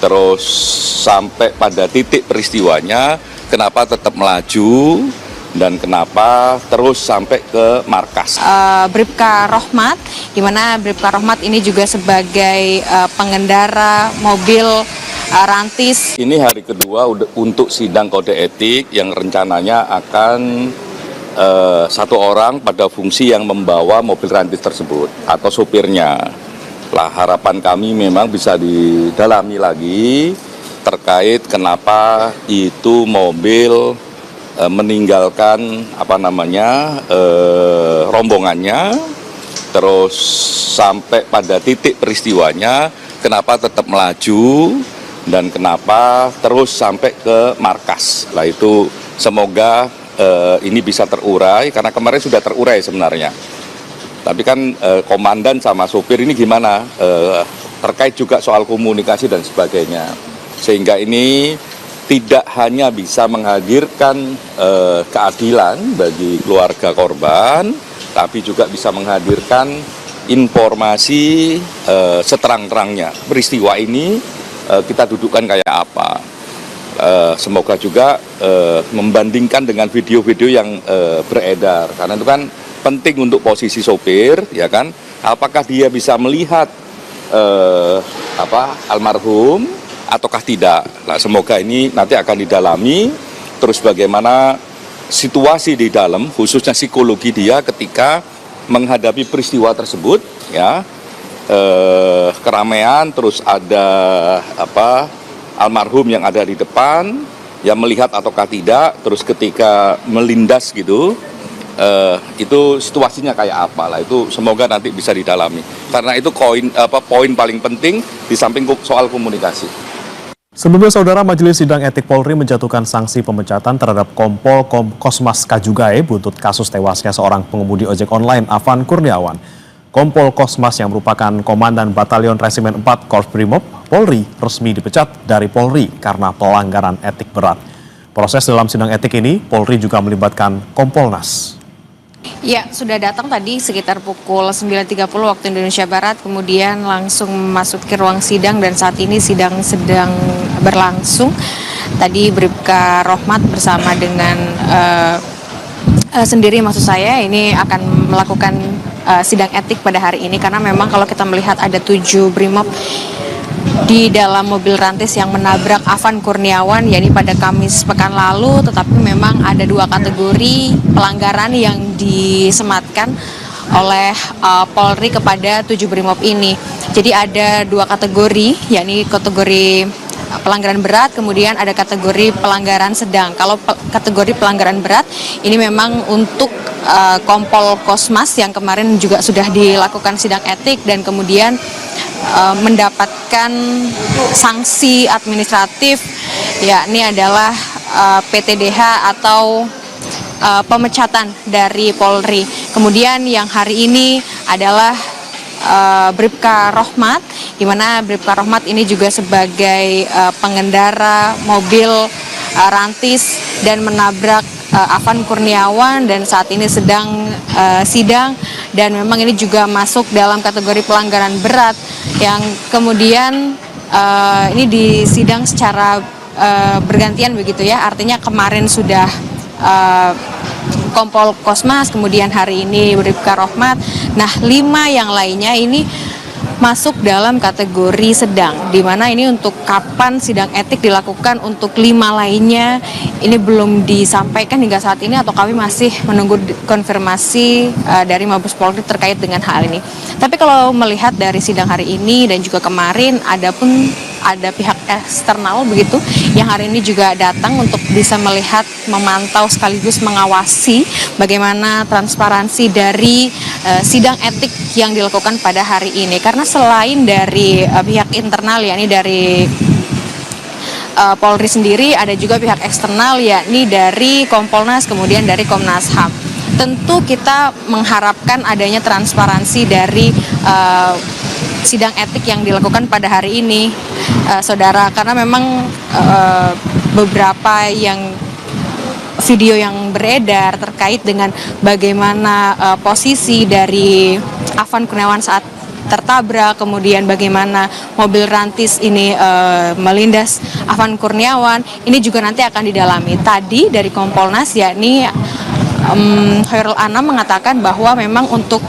terus sampai pada titik peristiwanya, kenapa tetap melaju, dan kenapa terus sampai ke markas. Bribka Rohmat, di mana Bribka Rohmat ini juga sebagai pengendara mobil rantis. Ini hari kedua untuk sidang kode etik yang rencananya akan satu orang pada fungsi yang membawa mobil rantis tersebut atau sopirnya. Lah, harapan kami memang bisa didalami lagi terkait kenapa itu mobil meninggalkan rombongannya, terus sampai pada titik peristiwanya, kenapa tetap melaju dan kenapa terus sampai ke markas. Lah, itu semoga ini bisa terurai, karena kemarin sudah terurai sebenarnya. Tapi kan komandan sama sopir ini gimana, terkait juga soal komunikasi dan sebagainya. Sehingga ini tidak hanya bisa menghadirkan keadilan bagi keluarga korban, tapi juga bisa menghadirkan informasi seterang-terangnya. Peristiwa ini kita dudukkan kayak apa. Semoga juga membandingkan dengan video-video yang beredar, karena itu kan penting untuk posisi sopir, ya kan? Apakah dia bisa melihat almarhum ataukah tidak? Nah, semoga ini nanti akan didalami. Terus bagaimana situasi di dalam, khususnya psikologi dia ketika menghadapi peristiwa tersebut, ya, keramaian, terus ada almarhum yang ada di depan, yang melihat ataukah tidak, terus ketika melindas gitu. Itu situasinya kayak apa lah, itu semoga nanti bisa didalami, karena itu poin paling penting di samping soal komunikasi. Sebelumnya, Saudara, Majelis Sidang Etik Polri menjatuhkan sanksi pemecatan terhadap Kompol Kosmas Kajugae buntut kasus tewasnya seorang pengemudi ojek online, Afan Kurniawan. Kompol Kosmas yang merupakan Komandan Batalion Resimen 4 Korps Brimob Polri resmi dipecat dari Polri karena pelanggaran etik berat. Proses dalam sidang etik ini, Polri juga melibatkan Kompolnas. Ya, sudah datang tadi sekitar pukul 9.30 waktu Indonesia Barat, kemudian langsung memasuki ruang sidang dan saat ini sidang sedang berlangsung. Tadi Bribka Rohmat bersama dengan sendiri, maksud saya, ini akan melakukan sidang etik pada hari ini, karena memang kalau kita melihat ada 7 Brimob di dalam mobil rantis yang menabrak Afan Kurniawan, yakni pada Kamis pekan lalu, tetapi memang ada 2 kategori pelanggaran yang disematkan oleh Polri kepada 7 Brimob ini. Jadi ada 2 kategori, yakni kategori pelanggaran berat, kemudian ada kategori pelanggaran sedang. Kalau kategori pelanggaran berat ini memang untuk Kompol Kosmas yang kemarin juga sudah dilakukan sidang etik dan kemudian mendapatkan sanksi administratif, yakni adalah PTDH atau pemecatan dari Polri. Kemudian yang hari ini adalah Bribka Rohmat, di mana Bribka Rohmat ini juga sebagai pengendara mobil rantis dan menabrak Afan Kurniawan, dan saat ini sedang sidang, dan memang ini juga masuk dalam kategori pelanggaran berat yang kemudian ini disidang secara bergantian begitu ya, artinya kemarin sudah Kompol Kosmas, kemudian hari ini Bribka Rohmat. Nah, 5 yang lainnya ini masuk dalam kategori sedang, di mana ini untuk kapan sidang etik dilakukan untuk 5 lainnya ini belum disampaikan hingga saat ini, atau kami masih menunggu konfirmasi dari Mabes Polri terkait dengan hal ini. Tapi kalau melihat dari sidang hari ini dan juga kemarin, ada pihak eksternal begitu yang hari ini juga datang untuk bisa melihat, memantau sekaligus mengawasi bagaimana transparansi dari sidang etik yang dilakukan pada hari ini. Karena selain dari pihak internal, yakni dari Polri sendiri, ada juga pihak eksternal, yakni dari Kompolnas, kemudian dari Komnas HAM. Tentu kita mengharapkan adanya transparansi dari sidang etik yang dilakukan pada hari ini, Saudara, karena memang beberapa video yang beredar terkait dengan bagaimana posisi dari Afan Kurniawan saat tertabrak, kemudian bagaimana mobil rantis ini melindas Afan Kurniawan, ini juga nanti akan didalami. Tadi dari Kompolnas yakni Khairul Anam mengatakan bahwa memang untuk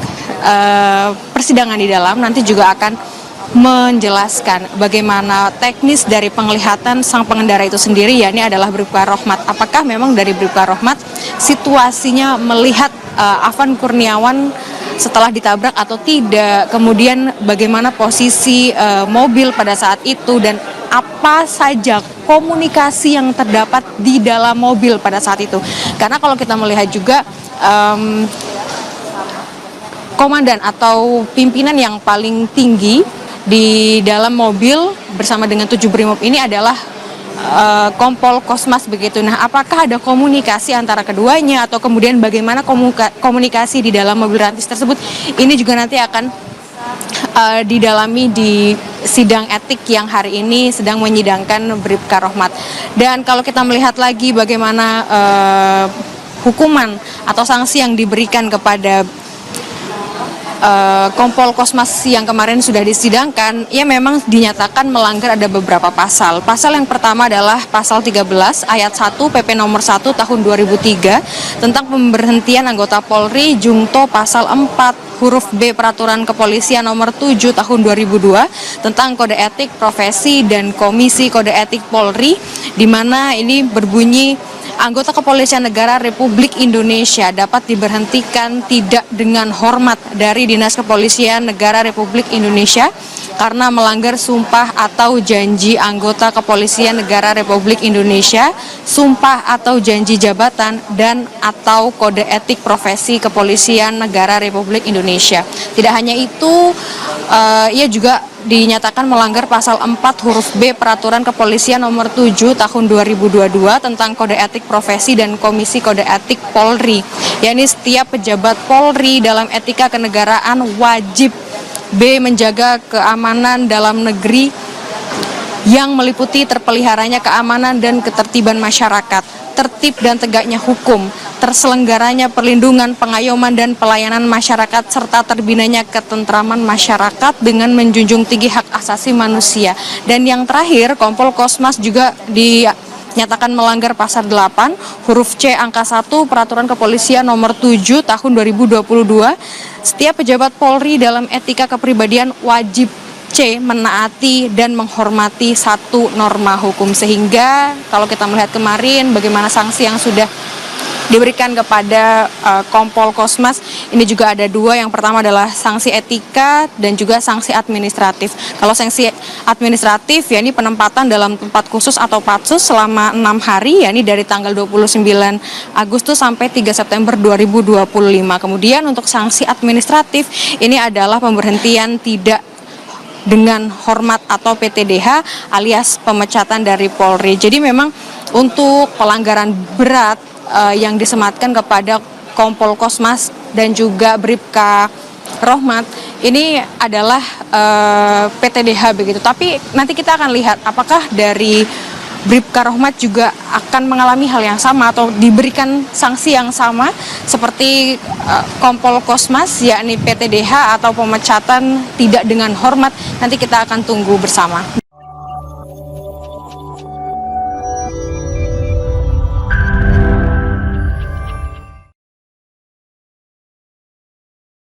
persidangan di dalam nanti juga akan menjelaskan bagaimana teknis dari penglihatan sang pengendara itu sendiri, yakni adalah Bribka Rohmat. Apakah memang dari Bribka Rohmat situasinya melihat Afan Kurniawan setelah ditabrak atau tidak, kemudian bagaimana posisi mobil pada saat itu, dan apa saja komunikasi yang terdapat di dalam mobil pada saat itu. Karena kalau kita melihat juga komandan atau pimpinan yang paling tinggi di dalam mobil bersama dengan 7 Brimob ini adalah Kompol Kosmas begitu. Nah, apakah ada komunikasi antara keduanya atau kemudian bagaimana komunikasi di dalam mobil rantis tersebut? Ini juga nanti akan didalami di sidang etik yang hari ini sedang menyidangkan Bribka Rohmat. Dan kalau kita melihat lagi bagaimana hukuman atau sanksi yang diberikan kepada Kompol Kosmas yang kemarin sudah disidangkan, ya memang dinyatakan melanggar ada beberapa pasal. Pasal yang pertama adalah pasal 13 ayat 1 PP nomor 1 tahun 2003 tentang pemberhentian anggota Polri, jungto pasal 4 huruf B Peraturan Kepolisian nomor 7 tahun 2002 tentang kode etik profesi dan Komisi Kode Etik Polri, di mana ini berbunyi anggota Kepolisian Negara Republik Indonesia dapat diberhentikan tidak dengan hormat dari Dinas Kepolisian Negara Republik Indonesia karena melanggar sumpah atau janji anggota Kepolisian Negara Republik Indonesia, sumpah atau janji jabatan, dan atau kode etik profesi Kepolisian Negara Republik Indonesia. Tidak hanya itu, ia juga dinyatakan melanggar pasal 4 huruf B Peraturan Kepolisian nomor 7 tahun 2022 tentang kode etik profesi dan Komisi Kode Etik Polri, yakni setiap pejabat Polri dalam etika kenegaraan wajib B. menjaga keamanan dalam negeri yang meliputi terpeliharanya keamanan dan ketertiban masyarakat, tertib dan tegaknya hukum, terselenggaranya perlindungan, pengayoman dan pelayanan masyarakat, serta terbinanya ketentraman masyarakat dengan menjunjung tinggi hak asasi manusia. Dan yang terakhir, Kompol Kosmas juga dinyatakan melanggar pasal 8 huruf C angka 1 Peraturan Kepolisian nomor 7 tahun 2022. Setiap pejabat Polri dalam etika kepribadian wajib C. menaati dan menghormati satu norma hukum. Sehingga kalau kita melihat kemarin bagaimana sanksi yang sudah diberikan kepada Kompol Kosmas, ini juga ada dua. Yang pertama adalah sanksi etika dan juga sanksi administratif. Kalau sanksi administratif, ya ini penempatan dalam tempat khusus atau patsus selama 6 hari, ya ini dari tanggal 29 Agustus sampai 3 September 2025. Kemudian untuk sanksi administratif, ini adalah pemberhentian tidak dengan hormat atau PTDH alias pemecatan dari Polri. Jadi memang untuk pelanggaran berat yang disematkan kepada Kompol Kosmas dan juga Bribka Rohmat ini adalah PTDH begitu. Tapi nanti kita akan lihat apakah dari Bribka Rohmat juga akan mengalami hal yang sama atau diberikan sanksi yang sama seperti Kompol Kosmas, yakni PTDH atau pemecatan tidak dengan hormat. Nanti kita akan tunggu bersama.